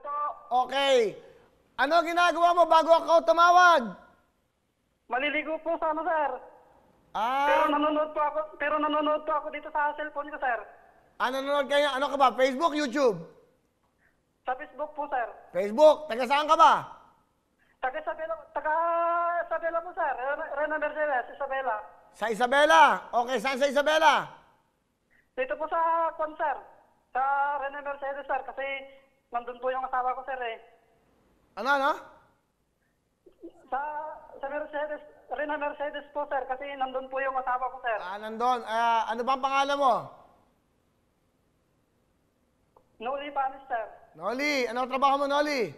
po. Okay. Ano ginagawa mo bago ako tumawag? Maliligo po sana, sir. Ah, Pero nanonood po ako dito sa cellphone ko, sir. nanonood kayo? Ano ka ba? Facebook, YouTube? Sa Facebook po, sir. Facebook. Taga saan ka ba? Taga Isabela po, sir. Rena Mercedes, Isabela. Sa Isabela. Okay, saan sa Isabela? Dito po sa concert. Sa Rena Mercedes, sir. Kasi nandun po yung asawa ko, sir, eh. Ano? Sa Mercedes, Rena Mercedes po, sir. Kasi nandun po yung asawa ko, sir. Nandun. Ano ba ang pangalan mo? Noli Panis, sir. Noli. Ano ang trabaho mo, Noli?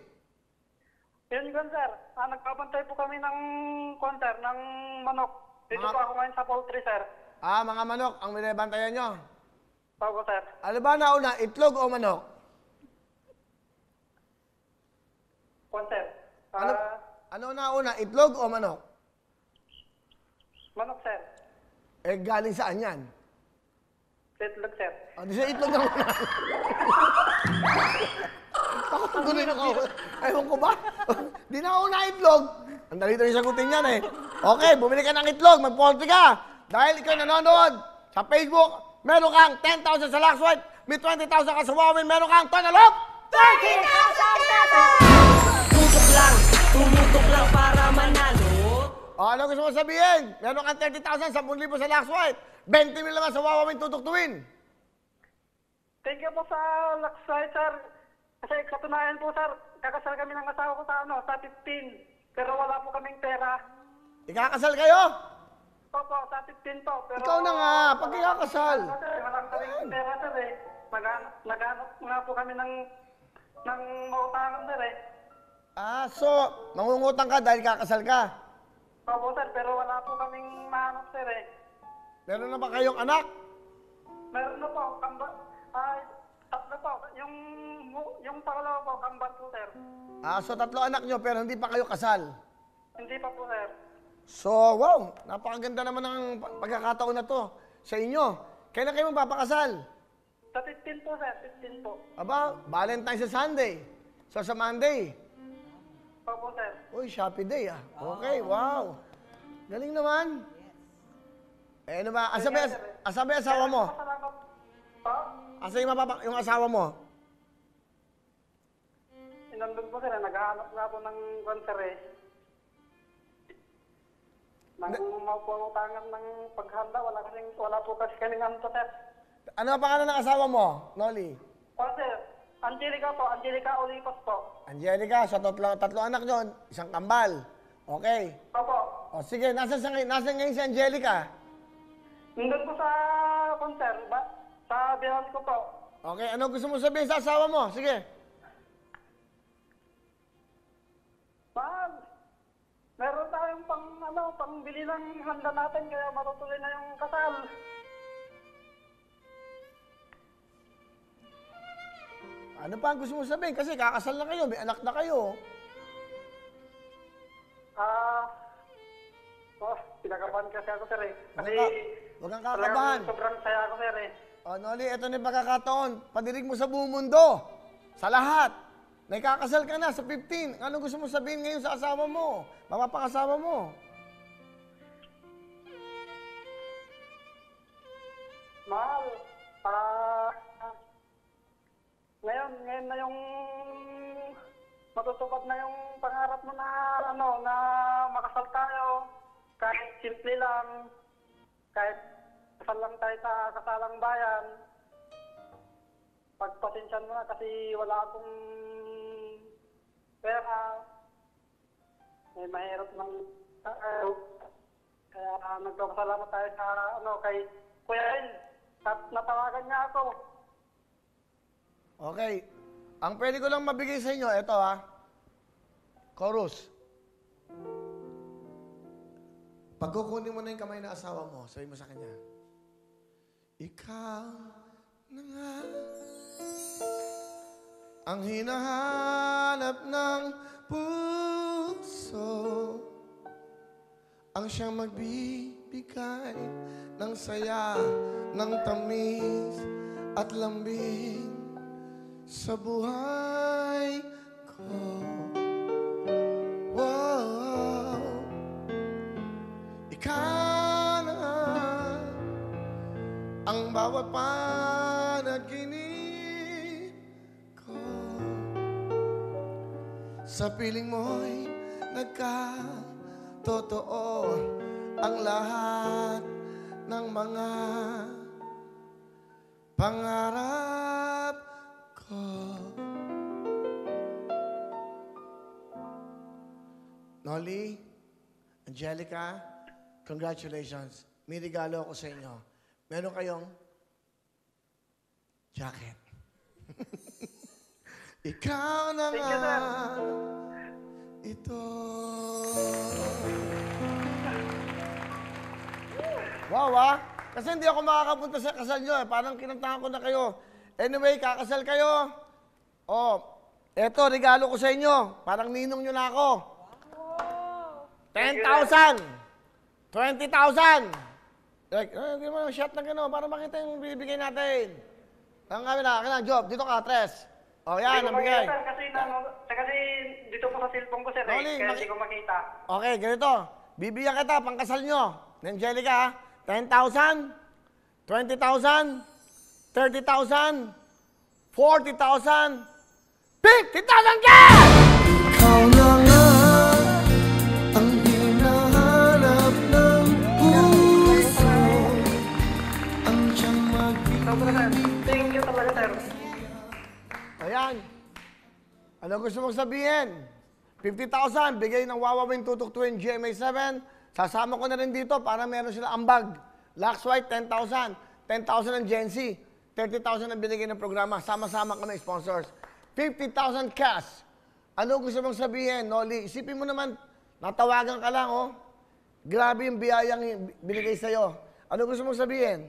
Yun yun, sir. Nagpapantay po kami ng concert, ng manok. Dito po ako ngayon sa poultry, sir. Mga manok ang binabantayan nyo. Opo, sir. Ano ba nauna? Itlog o manok? Concert. Ano nauna? Itlog o manok? Manok, sir. Galing saan yan? Itlog, sir. Di sa itlog na una. Tuloy na ako. Ewan ko ba? Di na una itlog. Ang dalito rin sagutin yan eh. Okay, bumili ka ng itlog, mag-poultry ka. Dahil ikaw nanonood sa Facebook, meron kang 10,000 sa Laxwhite, may 20,000 ka sa Wawin, meron kang Tonalop! 30,000 pesos! Tumutok lang para manalo. Ano gusto mo sabihin? Meron kang 30,000, 10,000 sa Laxwhite, 20,000 naman sa Wawin tutuktuin. Thank you po sa Laxwhite, sir. Kasi katunayan po, sir, kakasal kami ng asawa ko sa 15. Pero wala po kaming pera. Ikakasal kayo? Opo, sa 15 po. Pero Ikaw na nga, pag ikakasal. Wala kaming pera, sir, eh. Naghanap nga po kami ng mautangan, sir, eh. So, mangungutang ka dahil kakasal ka. Opo, sir, pero wala po kaming mahanap, sir, eh. Meron na ba kayong anak? Meron na po, tatlo po. Yung pangalawa po, kambat po, sir. So 3 anak nyo pero hindi pa kayo kasal. Hindi pa po, sir. So, wow, napakaganda naman ng pagkakataon na to sa inyo. Kailan kayo magpapakasal? Sa 15 po, sir. 15 po. Aba, Valentine's sa Sunday. So sa Monday. Opo, sir. Uy, Shopee Day ah. Okay, wow. Galing naman. Ano ba? Asabi asawa mo? Salamat po. Asa yung asawa mo? Nandun po, sir. Naghahanap nga po ng concert, eh. Nang mauputangan ng paghanda, wala po kasi kaming ano, sir. Ano ang pangalan ng asawa mo, Noli? O, sir. Angelica po. Angelica Olipos po. Angelica, sa 3 anak nyo, 1 kambal. Okay. Opo. O sige, nasa ngayon si Angelica? Nandun po sa concert, sa bihon ko po. Okay, ano gusto mo sabihin sa asawa mo? Sige. Ma'am, meron tayong pangbili ng handa natin kaya matutuloy na yung kasal. Ano pa ang gusto mo sabihin? Kasi kakasal na kayo, may anak na kayo. Pinakabahan kasi ako, sir, eh. Kasi Huwag kang kakabahan. sobrang saya ako, sir, eh. Noli, ito na yung pagkakataon. Padirig mo sa buong mundo. Sa lahat. Naikakasal ka na sa 15. Ano gusto mo sabihin ngayon sa asawa mo? Mapapakasawa mo? Mahal, ngayon na yung matutupad na yung pangarap mo na na makasal tayo. Kahit simple lang, kahit kasal lang tayo sa kasalang bayan. Pagpasensyan mo na kasi wala akong pera. May mahirap ng kaya nagpapasalamat tayo sa kay Kuya El. Natawagan niya ako. Okay. Ang pwede ko lang mabigay sa inyo, ito chorus. Pag kukunin mo na yung kamay na asawa mo, sabi mo sa kanya, ikaw na nga ang hinahanap ng puso, ang siyang magbibigay ng saya, ng tamis at lambing sa buhay panaginip ko. Sa piling mo'y nagkatotoo ang lahat ng mga pangarap ko. Noli, Angelica, congratulations. May regalo ako sa inyo. Meron kayong jacket. Ikaw na Thank nga you, sir. ito. Wow, ah. Kasi hindi ako makakapunta sa kasal nyo eh. Parang kinantahan ko na kayo. Anyway, kakasal kayo. Oh, eto, regalo ko sa inyo. Parang ninong nyo na ako. 10,000! 20,000! Like, hindi mo shot na gano'n para makita yung bibigay natin. Ang kami na, Job, dito ka, Tres. O, yan, ang bigay. Kasi dito po sa cellphone ko, sir, Noli, kaya hindi ko makita. Okay, ganito. Bibigyan kita, pangkasal nyo. Angelica, 10,000, 20,000, 30,000, 40,000, 50,000 ka! Ikaw na nga ang hinahanap ng puso. Ang siyang Thank you talaga, sir. Ayan. Ano gusto mong sabihin? 50,000, bigay ng Wawawin Tutok Twin GMA7. Sasama ko na rin dito para meron sila ambag. Lux White, 10,000. 10,000 ng Gen Z. 30,000 ang binigay ng programa. Sama-sama kami sponsors. 50,000 cash. Ano gusto mong sabihin, Noli? Isipin mo naman, natawagan ka lang, oh. Grabe yung biyayang binigay sa'yo. Ano gusto mong sabihin?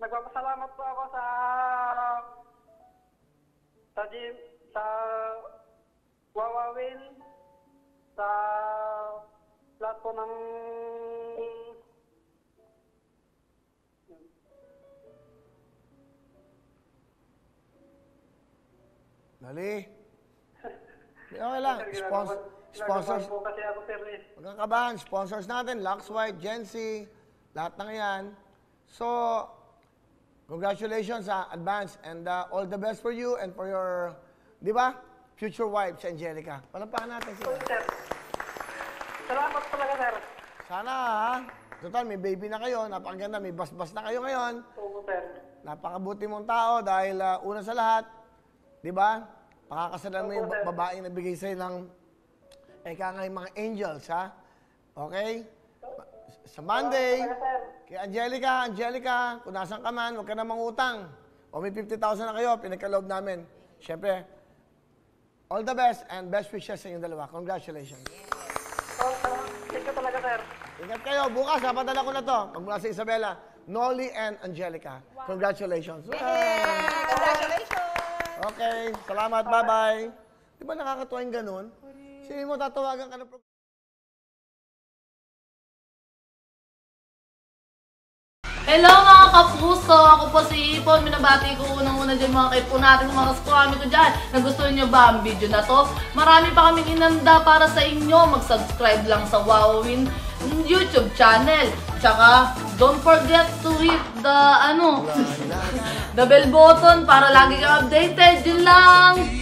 Nagpapasalamat po ako sa Wawawin, sa lahat po ng Noli? Okay lang. Sponsors. po kasi ako, sir. Huwag kang kabahan. Sponsors natin, Lux White, Gen Z, lahat ng yan. So, congratulations sa advance and all the best for you and for your, di ba, future wife, si Angelica. Palampakan natin sila. Sir. Salamat talaga, sir. Sana, ha? Total, may baby na kayo, napakaganda, may bas-bas na kayo ngayon. Oo, sir. Napakabuti mong tao dahil una sa lahat, di ba, pakakasalan mo yung babaeng nabigay sa'yo ng eka nga yung mga angels, ha? Okay? Sa Monday, kay Angelica, kung nasan ka man, huwag ka na mangutang. O may 50,000 na kayo, pinagkaloob namin. Siyempre, all the best and best wishes sa inyong dalawa. Congratulations. Thank you talaga, sir. Ingat kayo. Bukas, napadala ko na to. Magmula sa Isabela, Noli and Angelica. Congratulations. Congratulations! Okay, salamat. Bye-bye. Di ba nakakatuwa yung ganun? Sige mo, tatawagan ka ng program. Hello mga kapuso! Ako po si Ipon. Minabati ko unang-una dyan mga kaipo natin, mga kaskwami ko dyan. Nagustuhan nyo ba ang video na to? Marami pa kaming inanda para sa inyo. Mag-subscribe lang sa Wawawin YouTube channel. Tsaka, don't forget to hit the, the bell button para lagi kang updated. Yun lang!